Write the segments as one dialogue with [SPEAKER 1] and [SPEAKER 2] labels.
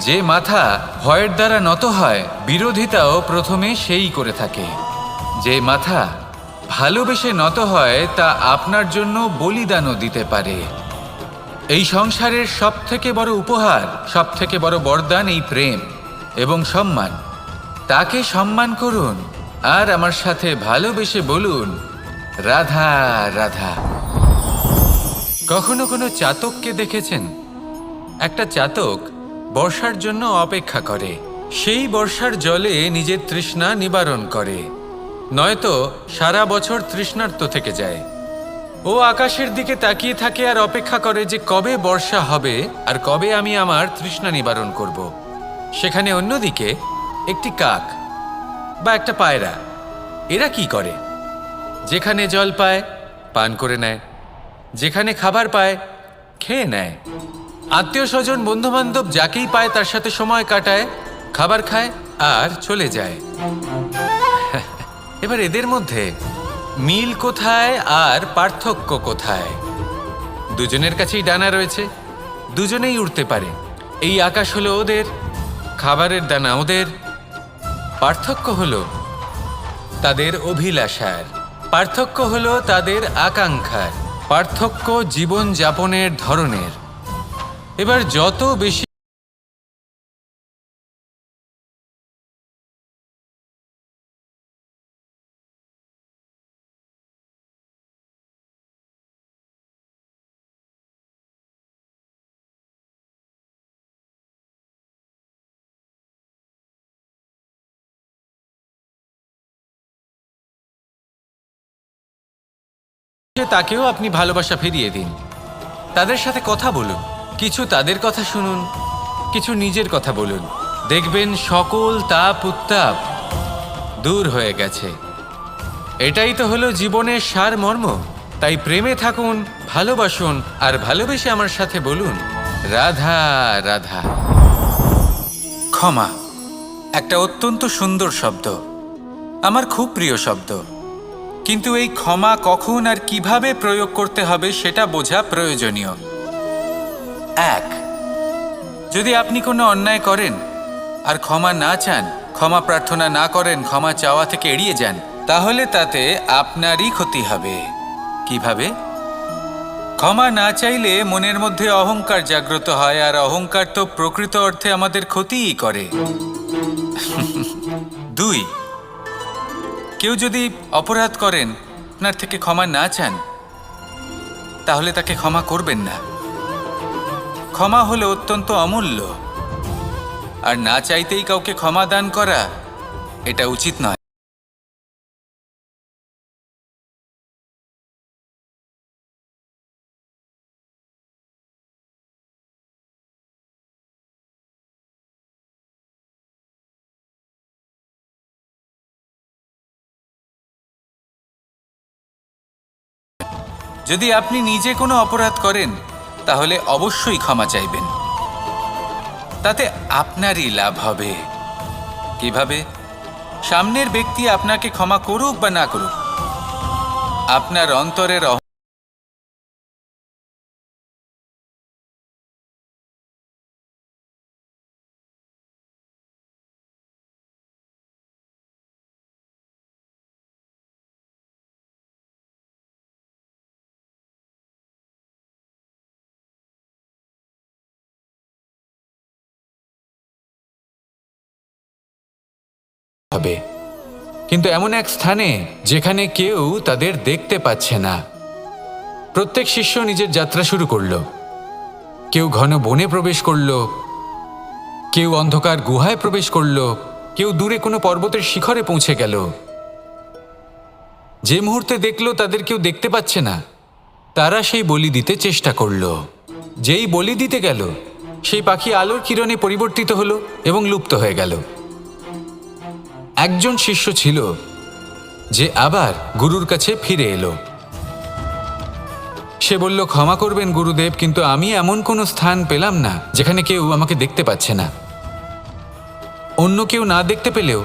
[SPEAKER 1] যে মাথা ভয়ের দ্বারা নত হয়, বিরোধিতাও প্রথমে সেই করে থাকে। যে মাথা ভালোবেসে নত হয়, তা আপনার জন্য বলিদানও দিতে পারে। এই সংসারের সবথেকে বড় উপহার, সবথেকে বড় বরদান এই প্রেম এবং সম্মান। তাকে সম্মান করুন আর আমার সাথে ভালোবেসে বলুন, রাধা রাধা। কখনো কোনো চাতককে দেখেছেন? একটা চাতক বর্ষার জন্য অপেক্ষা করে, সেই বর্ষার জলে নিজের তৃষ্ণা নিবারণ করে, নয়তো সারা বছর তৃষ্ণার্ত থেকে যায়। ও আকাশের দিকে তাকিয়ে থাকে আর অপেক্ষা করে যে কবে বর্ষা হবে আর কবে আমি আমার তৃষ্ণা নিবারণ করব। সেখানে অন্যদিকে একটি কাক বা একটা পায়রা, এরা কি করে? যেখানে জল পায় পান করে নেয়, যেখানে খাবার পায় খেয়ে নেয়, আত্মীয় স্বজন বন্ধুবান্ধব যাকেই পায় তার সাথে সময় কাটায়, খাবার খায় আর চলে যায়। এবার এদের মধ্যে মিল কোথায় আর পার্থক্য কোথায়? দুজনের কাছেই ডানা রয়েছে, দুজনেই উড়তে পারে। এই আকাশ হলো ওদের, খাবারের দানা ওদের। পার্থক্য হলো তাদের অভিলাষার, পার্থক্য হলো তাদের আকাঙ্ক্ষার, পার্থক্য জীবন যাপনের ধরনের। এবার যত বেশি তাকেও আপনি ভালোবাসা ফিরিয়ে দিন। তাদের সাথে কথা বলুন, কিছু তাদের কথা শুনুন, কিছু নিজের কথা বলুন। দেখবেন সকল তাপ উত্তাপ দূর হয়ে গেছে। এটাই তো হলো জীবনের সারমর্ম। তাই প্রেমে থাকুন, ভালোবাসুন, আর ভালোবেসে আমার সাথে বলুন, রাধা রাধা। ক্ষমা একটা অত্যন্ত সুন্দর শব্দ, আমার খুব প্রিয় শব্দ। কিন্তু এই ক্ষমা কখন আর কিভাবে প্রয়োগ করতে হবে সেটা বোঝা প্রয়োজনীয়। এক, যদি আপনি কোনো অন্যায় করেন আর ক্ষমা না চান, ক্ষমা প্রার্থনা না করেন, ক্ষমা চাওয়া থেকে এড়িয়ে যান, তাহলে তাতে আপনারই ক্ষতি হবে। কিভাবে? ক্ষমা না চাইলে মনের মধ্যে অহংকার জাগ্রত হয়, আর অহংকার তো প্রকৃত অর্থে আমাদের ক্ষতিই করে। দুই, কেউ যদি অপরাধ করেন, আপনার থেকে ক্ষমা না চান, তাহলে তাকে ক্ষমা করবেন না। ক্ষমা হলো অত্যন্ত অমূল্য, আর না চাইতেই কাউকে ক্ষমা দান করা এটা উচিত নয়। যদি আপনি নিজে কোনো অপরাধ করেন, তাহলে অবশ্যই ক্ষমা চাইবেন। তাতে আপনারই লাভ হবে। কিভাবে? সামনের ব্যক্তি আপনাকে ক্ষমা করুক বা না করুক, আপনার অন্তরের হবে, কিন্তু এমন এক স্থানে যেখানে কেউ তাদের দেখতে পাচ্ছে না। প্রত্যেক শিষ্য নিজের যাত্রা শুরু করল। কেউ ঘন বনে প্রবেশ করল, কেউ অন্ধকার গুহায় প্রবেশ করল, কেউ দূরে কোনো পর্বতের শিখরে পৌঁছে গেল। যে মুহূর্তে দেখল তাদের কেউ দেখতে পাচ্ছে না, তারা সেই বলি দিতে চেষ্টা করল। যেই বলি দিতে গেল, সেই পাখি আলোর কিরণে পরিবর্তিত হলো এবং লুপ্ত হয়ে গেল। একজন শিষ্য ছিল যে আবার গুরুর কাছে ফিরে এলো। সে বলল, ক্ষমা করবেন গুরুদেব, কিন্তু আমি এমন কোনো স্থান পেলাম না যেখানে কেউ আমাকে দেখতে পাচ্ছে না। অন্য কেউ না দেখতে পেলেও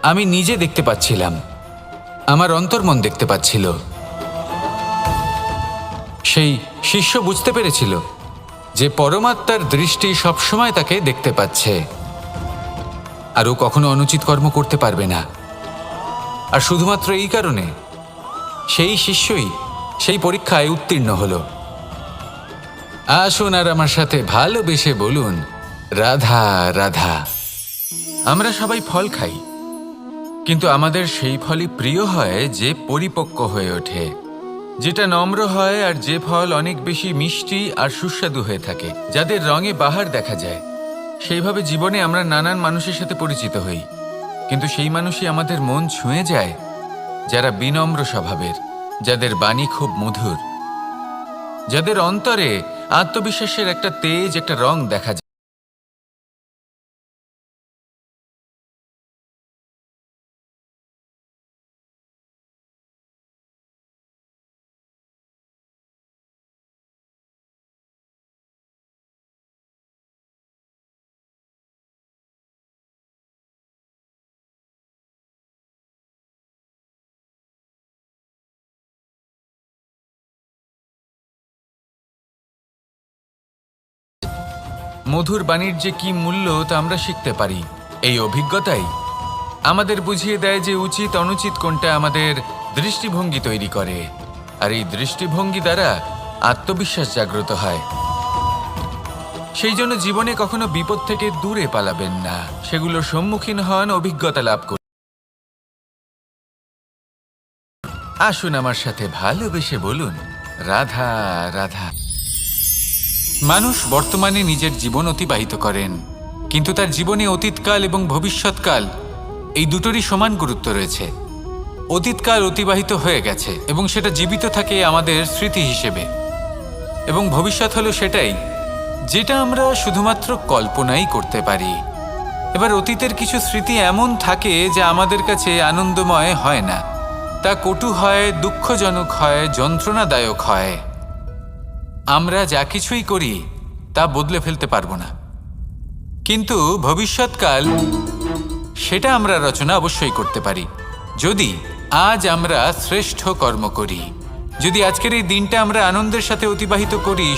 [SPEAKER 1] আমি নিজে দেখতে পাচ্ছিলাম, আমার অন্তর্মন দেখতে পাচ্ছিল। সেই শিষ্য বুঝতে পেরেছিল যে পরমাত্মার দৃষ্টি সবসময় তাকে দেখতে পাচ্ছে, আর ও কখনো অনুচিত কর্ম করতে পারবে না। আর শুধুমাত্র এই কারণে সেই শিষ্যই সেই পরীক্ষায় উত্তীর্ণ হলো। আসুন আর আমার সাথে ভালোবেসে বলুন, রাধা রাধা। আমরা সবাই ফল খাই, কিন্তু আমাদের সেই ফলই প্রিয় হয় যে পরিপক্ক হয়ে ওঠে, যেটা নম্র হয়, আর যে ফল অনেক বেশি মিষ্টি আর সুস্বাদু হয়ে থাকে, যাদের রঙে বাহার দেখা যায়। সেইভাবে জীবনে আমরা নানান মানুষের সাথে পরিচিত হই, কিন্তু সেই মানুষই আমাদের মন ছুঁয়ে যায় যারা বিনম্র স্বভাবের, যাদের বাণী খুব মধুর, যাদের অন্তরে আত্মবিশ্বাসের একটা তেজ, একটা রং দেখা যায়। মধুর বাণীর যে কি মূল্য তা আমরা শিখতে পারি। এই অভিজ্ঞতাই আমাদের বুঝিয়ে দেয় যে উচিত অনুচিত কোনটা, আমাদের দৃষ্টিভঙ্গি তৈরি করে, আর এই দৃষ্টিভঙ্গি দ্বারা আত্মবিশ্বাস জাগ্রত হয়। সেই জন্য জীবনে কখনো বিপদ থেকে দূরে পালাবেন না, সেগুলোর সম্মুখীন হন, অভিজ্ঞতা লাভ করুন। আসুন আমার সাথে ভালোবেসে বলুন, রাধা রাধা। মানুষ বর্তমানে নিজের জীবন অতিবাহিত করেন, কিন্তু তার জীবনে অতীতকাল এবং ভবিষ্যৎকাল এই দুটোরই সমান গুরুত্ব রয়েছে। অতীতকাল অতিবাহিত হয়ে গেছে এবং সেটা জীবিত থাকে আমাদের স্মৃতি হিসেবে, এবং ভবিষ্যৎ হলো সেটাই যেটা আমরা শুধুমাত্র কল্পনাই করতে পারি। এবার অতীতের কিছু স্মৃতি এমন থাকে যা আমাদের কাছে আনন্দময় হয় না, তা কটু হয়, দুঃখজনক হয়, যন্ত্রণাদায়ক হয়। আমরা যা কিছুই করি তা বদলে ফেলতে পারবো না, কিন্তু ভবিষ্যৎকাল সেটা আমরা রচনা অবশ্যই করতে পারি, যদি আজ আমরা শ্রেষ্ঠ কর্ম করি, যদি আজকের এই দিনটা আমরা আনন্দের সাথে অতিবাহিত করি।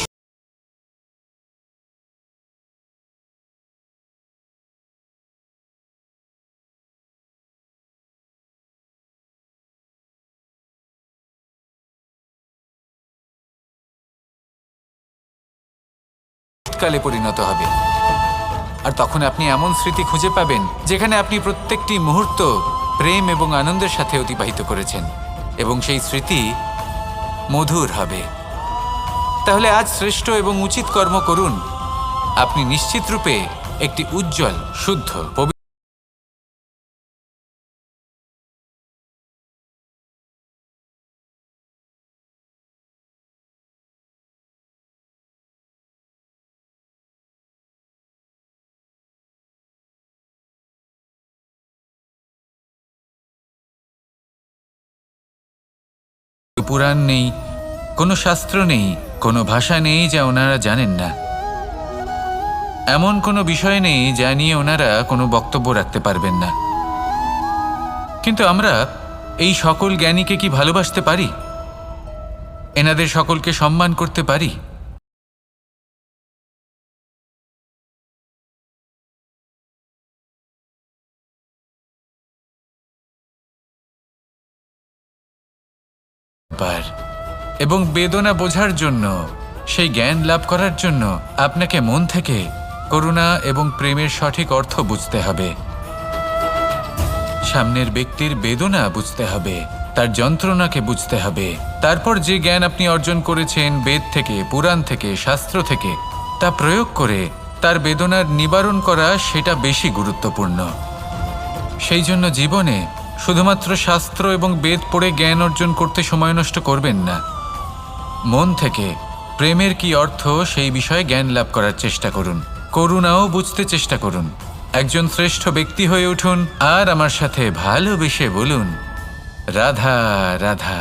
[SPEAKER 1] কালে পরিণত হবে, আর তখন আপনি এমন স্মৃতি খুঁজে পাবেন যেখানে আপনি প্রত্যেকটি মুহূর্ত প্রেম এবং আনন্দের সাথে অতিবাহিত করেছেন, এবং সেই স্মৃতি মধুর হবে। তাহলে আজ শ্রেষ্ঠ এবং উচিত কর্ম করুন। আপনি নিশ্চিত রূপে একটি উজ্জ্বল, শুদ্ধ, পুরাণ নেই, কোনো শাস্ত্র নেই, কোনো ভাষা নেই যা ওনারা জানেন না, এমন কোনো বিষয় নেই যা নিয়ে ওনারা কোনো বক্তব্য রাখতে পারবেন না। কিন্তু আমরা এই সকল জ্ঞানীকে কি ভালোবাসতে পারি? এনাদের সকলকে সম্মান করতে পারি? এবং বেদনা বোঝার জন্য, সেই জ্ঞান লাভ করার জন্য আপনাকে মন থেকে করুণা এবং প্রেমের সঠিক অর্থ বুঝতে হবে। সামনের ব্যক্তির বেদনা বুঝতে হবে, তার যন্ত্রণাকে বুঝতে হবে। তারপর যে জ্ঞান আপনি অর্জন করেছেন বেদ থেকে, পুরাণ থেকে, শাস্ত্র থেকে, তা প্রয়োগ করে তার বেদনার নিবারণ করা, সেটা বেশি গুরুত্বপূর্ণ। সেই জন্য জীবনে শুধুমাত্র শাস্ত্র এবং বেদ পড়ে জ্ঞান অর্জন করতে সময় নষ্ট করবেন না। মন থেকে প্রেমের কি অর্থ সেই বিষয়ে জ্ঞান লাভ করার চেষ্টা করুন, করুণাও বুঝতে চেষ্টা করুন। একজন শ্রেষ্ঠ ব্যক্তি হয়ে উঠুন, আর আমার সাথে ভালোবেসে বলুন, রাধা রাধা।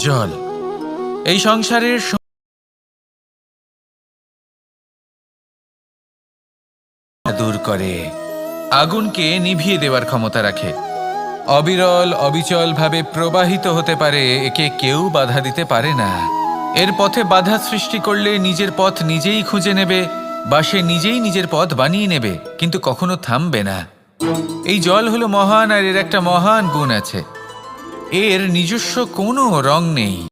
[SPEAKER 1] জল এই সংসারের দূর করে, আগুনকে নিভিয়ে দেওয়ার ক্ষমতা রাখে। অবিরল অবিচলভাবে প্রবাহিত হতে পারে, একে কেউ বাধা দিতে পারে না। এর পথে বাধা সৃষ্টি করলে নিজের পথ নিজেই খুঁজে নেবে বা সে নিজেই নিজের পথ বানিয়ে নেবে, কিন্তু কখনো থামবে না। এই জল হলো মহান, আর এর একটা মহান গুণ আছে, এর নিজস্ব কোনো রং নেই।